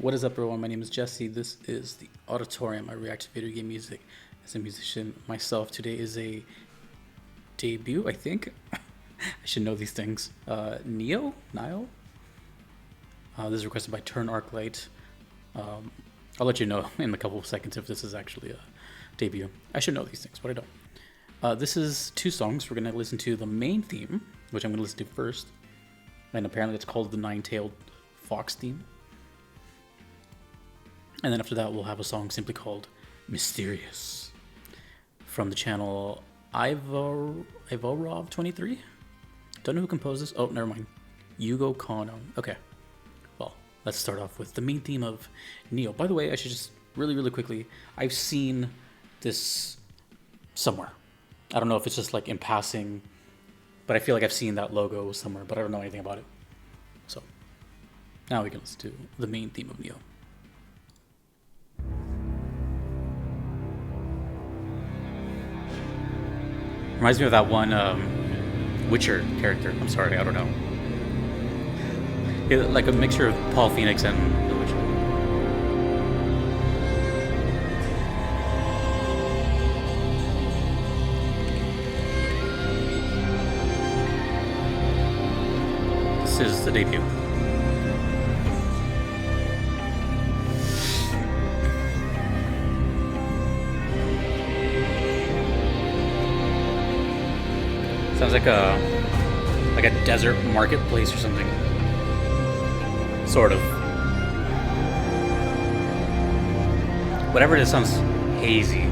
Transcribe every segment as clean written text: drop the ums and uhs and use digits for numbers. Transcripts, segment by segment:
What is up, everyone? My name is Jesse. This is the Auditorium. I react to video game music as a musician myself. Today is a debut, I think. I should know these things. Nioh? This is requested by Turn Arclight. I'll let you know in a couple of seconds if this is actually a debut. I should know these things, but I don't. This is two songs. We're going to listen to the main theme, which I'm going to listen to first. And apparently it's called the Nine-Tailed Fox theme. And then after that, we'll have a song simply called Mysterious from the channel Ivorov23. Don't know who composed this. Oh, never mind. Yugo Kono. Okay. Well, let's start off with the main theme of Nioh. By the way, I should just really quickly, I've seen this somewhere. I don't know if it's just like in passing, but I feel like I've seen that logo somewhere, but I don't know anything about it. So now we can listen to the main theme of Nioh. Reminds me of that one Witcher character. I'm sorry, I don't know. Like a mixture of Paul Phoenix and The Witcher. This is the debut. Sounds like a desert marketplace or something. Sort of. Whatever it is sounds hazy.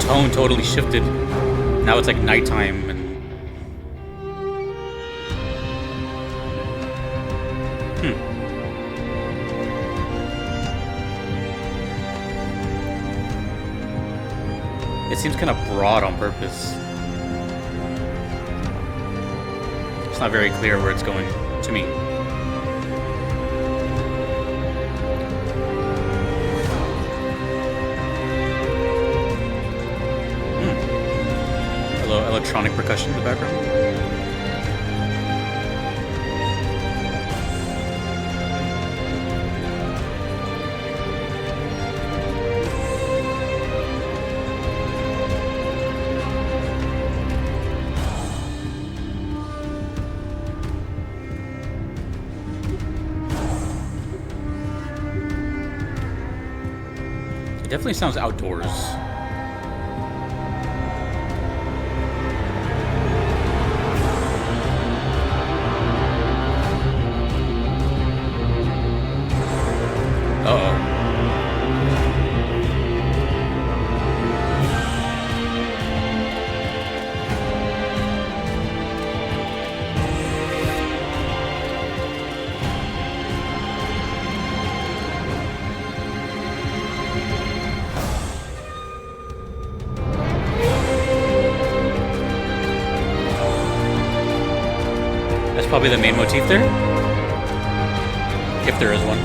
Tone totally shifted. Now it's like nighttime and it seems kind of broad on purpose. It's not very clear where it's going to me. Electronic percussion in the background. It definitely sounds outdoors. That's probably the main motif there, if there is one.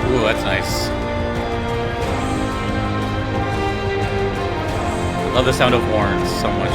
Ooh, that's nice. Love the sound of horns so much.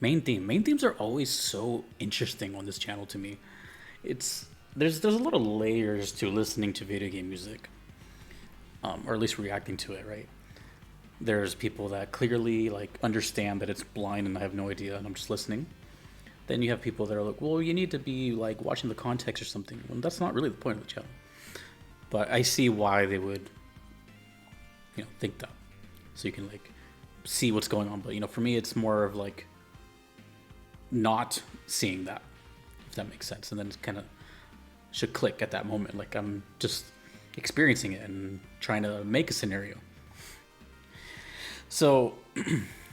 Main themes are always so interesting on this channel to me. It's there's a lot of layers to listening to video game music, or at least reacting to it. Right? There's people that clearly like understand that it's blind and I have no idea and I'm just listening. Then you have people that are like, well, you need to be like watching the context or something. Well, that's not really the point of the channel. But I see why they would, think that. So you can like see what's going on. But for me, it's more of like not seeing that, if that makes sense. And then it kind of should click at that moment. Like I'm just experiencing it and trying to make a scenario. So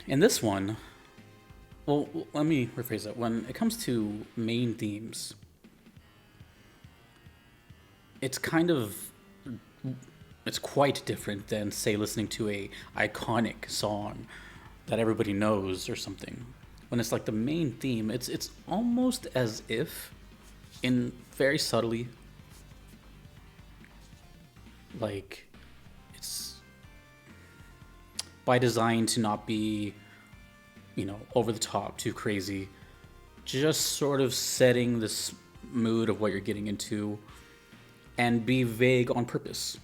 in this one, well, let me rephrase that. When it comes to main themes, it's quite different than, say, listening to a iconic song that everybody knows or something. When it's like the main theme, it's almost as if, in very subtly, like it's by design to not be, over the top, too crazy, just sort of setting this mood of what you're getting into and be vague on purpose.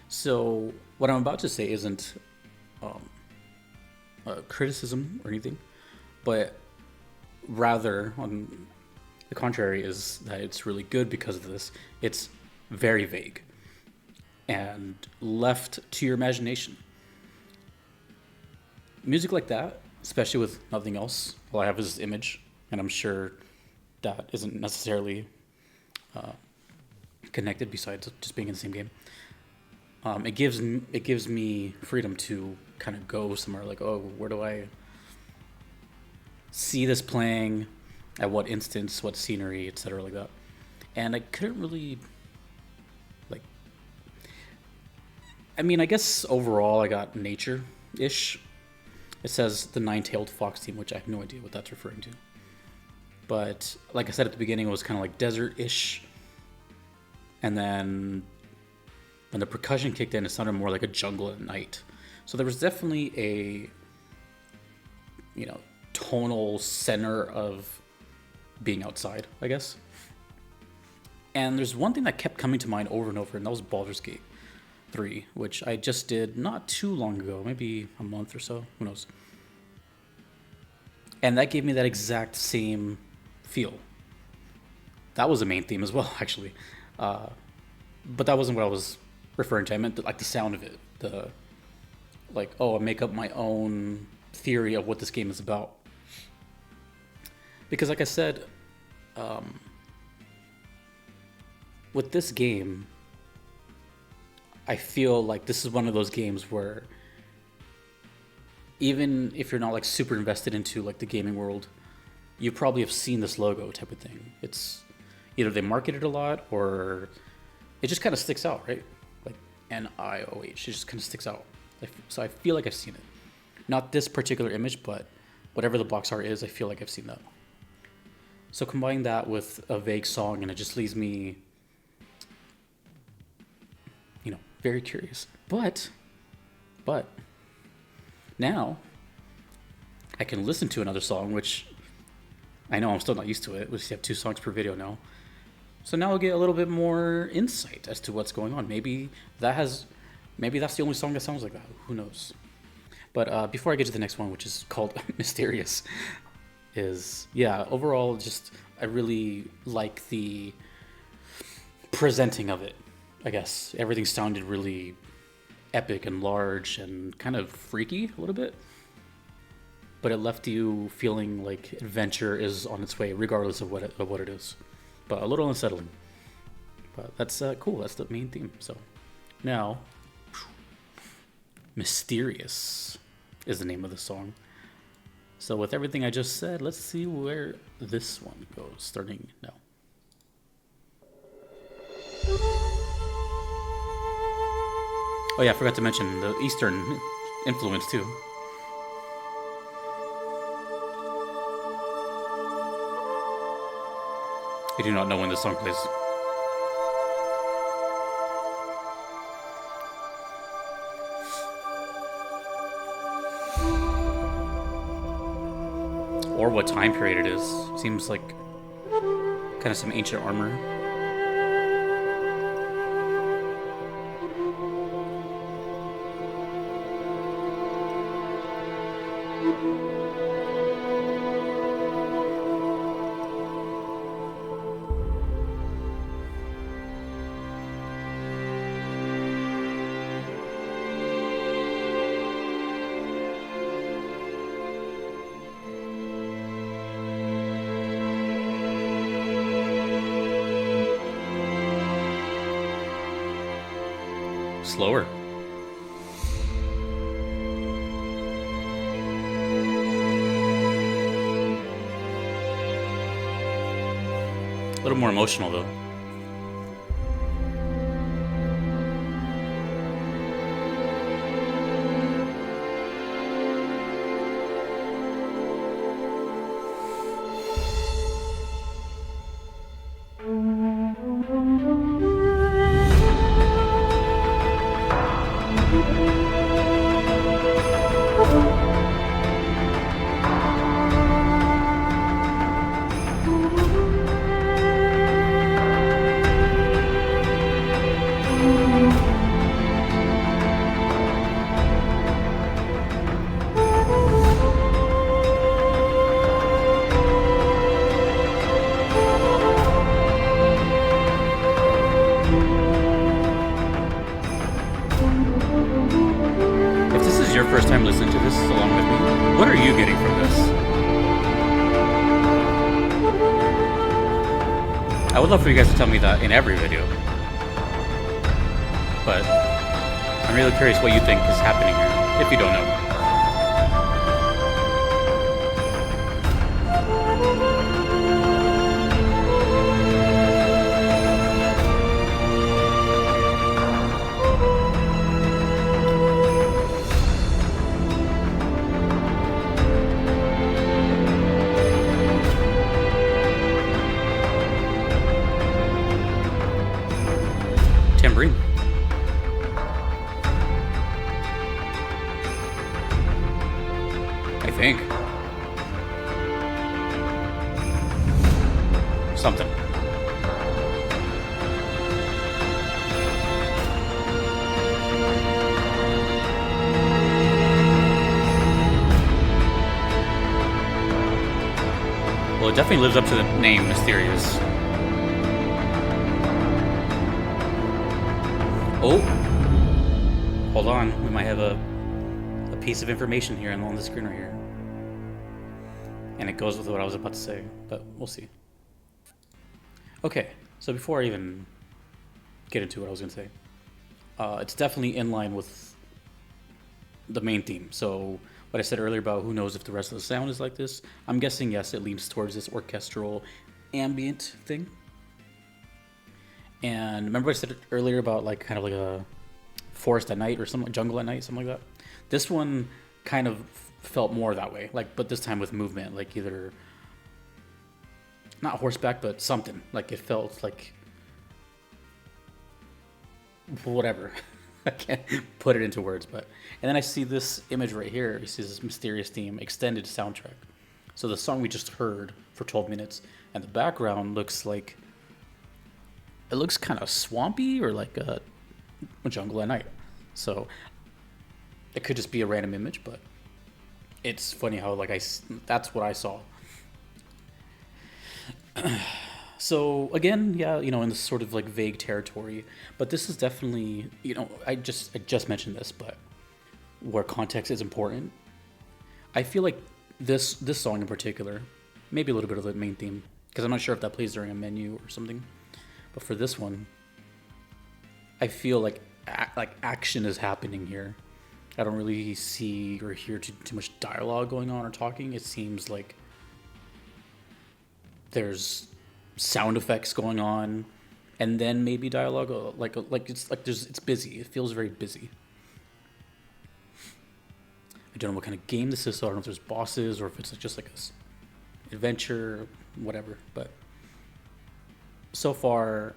So what I'm about to say isn't a criticism or anything, but rather, on the contrary, is that it's really good because of this. It's very vague and left to your imagination. Music like that, especially with nothing else, all I have is this image, and I'm sure that isn't necessarily connected besides just being in the same game. It gives me freedom to kind of go somewhere like, oh, where do I see this playing, at what instance, what scenery, etc., like that. And I couldn't really I guess overall I got nature-ish. It says the nine-tailed fox theme, which I have no idea what that's referring to. But like I said at the beginning, it was kind of like desert-ish. And then when the percussion kicked in, it sounded more like a jungle at night. So there was definitely a, tonal center of being outside, I guess. And there's one thing that kept coming to mind over and over, and that was Baldur's Gate 3, which I just did not too long ago, maybe a month or so, who knows. And that gave me that exact same feel. That was a main theme as well, actually. But that wasn't what I was referring to. I meant the sound of it. I make up my own theory of what this game is about. Because like I said, with this game, I feel like this is one of those games where even if you're not like super invested into like the gaming world, you probably have seen this logo type of thing. It's either they market it a lot or it just kind of sticks out, right? Like Nioh, it just kind of sticks out. So I feel like I've seen it. Not this particular image, but whatever the box art is, I feel like I've seen that. So combine that with a vague song and it just leaves me, very curious. But now I can listen to another song, which I know I'm still not used to it. We just have 2 songs per video now. So now I'll get a little bit more insight as to what's going on. Maybe that's the only song that sounds like that. Who knows? But before I get to the next one, which is called Mysterious, overall, just I really like the presenting of it. I guess everything sounded really epic and large and kind of freaky a little bit, but it left you feeling like adventure is on its way, regardless of what it is. But a little unsettling. But that's cool. That's the main theme. So now, Mysterious is the name of the song. So with everything I just said, let's see where this one goes, starting now. Oh yeah, I forgot to mention the Eastern influence too. I do not know when this song plays. or what time period it is. Seems like kind of some ancient armor. Slower. A little more emotional though. Your first time listening to this along with me, what are you getting from this? I would love for you guys to tell me that in every video, but I'm really curious what you think is happening here, if you don't know. Tambourine. I think. Something. Well, it definitely lives up to the name, Mysterious. Oh, hold on. We might have a piece of information here on the screen right here. And it goes with what I was about to say, but we'll see. Okay, so before I even get into what I was going to say, it's definitely in line with the main theme. So what I said earlier about who knows if the rest of the sound is like this, I'm guessing yes, it leans towards this orchestral ambient thing. And remember I said earlier about like kind of like a forest at night or something, jungle at night, something like that. This one kind of felt more that way, like, but this time with movement, like either not horseback, but something. Like it felt like whatever. I can't put it into words, but and then I see this image right here. You see this mysterious theme, extended soundtrack. So the song we just heard for 12 minutes, and the background looks like. It looks kind of swampy or like a jungle at night. So it could just be a random image, but it's funny how like that's what I saw. So again, yeah, you know, in this sort of like vague territory, but this is definitely, you know, I just mentioned this, but where context is important. I feel like this song in particular, maybe a little bit of the main theme, because I'm not sure if that plays during a menu or something. But for this one, I feel like action is happening here. I don't really see or hear too much dialogue going on or talking. It seems like there's sound effects going on, and then maybe dialogue. It's busy. It feels very busy. I don't know what kind of game this is, so I don't know if there's bosses or if it's just like a adventure, whatever. But so far,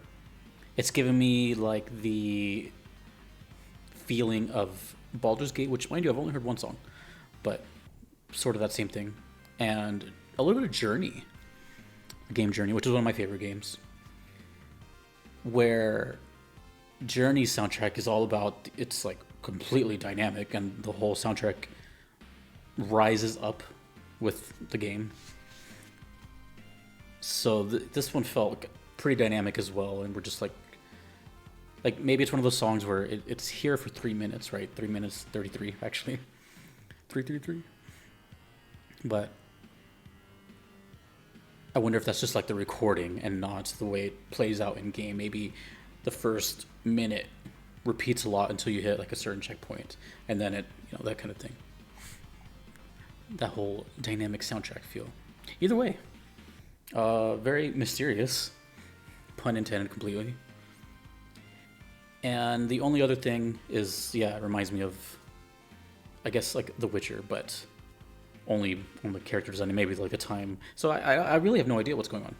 it's given me like the feeling of Baldur's Gate, which mind you, I've only heard one song, but sort of that same thing. And a little bit of Journey, the game Journey, which is one of my favorite games, where Journey's soundtrack is all about, it's like completely dynamic, and the whole soundtrack rises up with the game. So this one felt pretty dynamic as well, and we're just like maybe it's one of those songs where it's here for 3 minutes, right? 3 minutes 33 actually, 333. But I wonder if that's just like the recording and not the way it plays out in game. Maybe the first minute repeats a lot until you hit like a certain checkpoint, and then that kind of thing. That whole dynamic soundtrack feel. Either way, very mysterious, pun intended completely. And the only other thing is, it reminds me of, I guess, like The Witcher, but only on the character design, maybe like a time. So I really have no idea what's going on.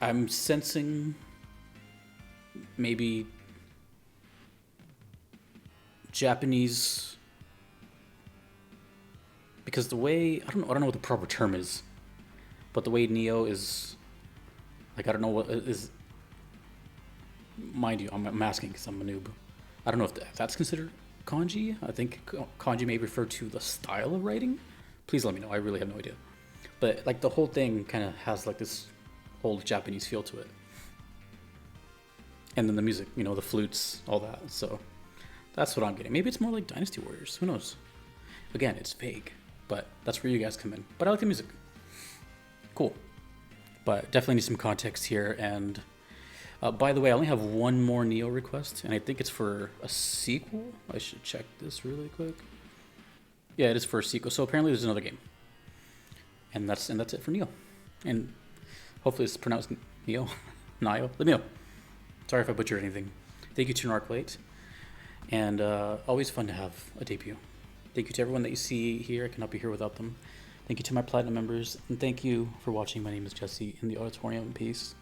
I'm sensing maybe Japanese, because the way, I don't know what the proper term is, but the way Nioh is, like, I don't know what is. Mind you, I'm asking because I'm a noob. I don't know if that's considered kanji. I think kanji may refer to the style of writing. Please let me know. I really have no idea. But like the whole thing kind of has like this old Japanese feel to it. And then the music, the flutes, all that. So that's what I'm getting. Maybe it's more like Dynasty Warriors. Who knows? Again, it's vague, but that's where you guys come in. But I like the music. Cool. But definitely need some context here. And by the way, I only have one more Nioh request, and I think it's for a sequel. I should check this really quick. Yeah, it is for a sequel. So apparently there's another game. And that's it for Nioh. And hopefully it's pronounced Nioh. Nioh. Let me know. Sorry if I butchered anything. Thank you to Narclate. And always fun to have a debut. Thank you to everyone that you see here. I cannot be here without them. Thank you to my Platinum members. And thank you for watching. My name is Jesse in the Auditorium. Peace.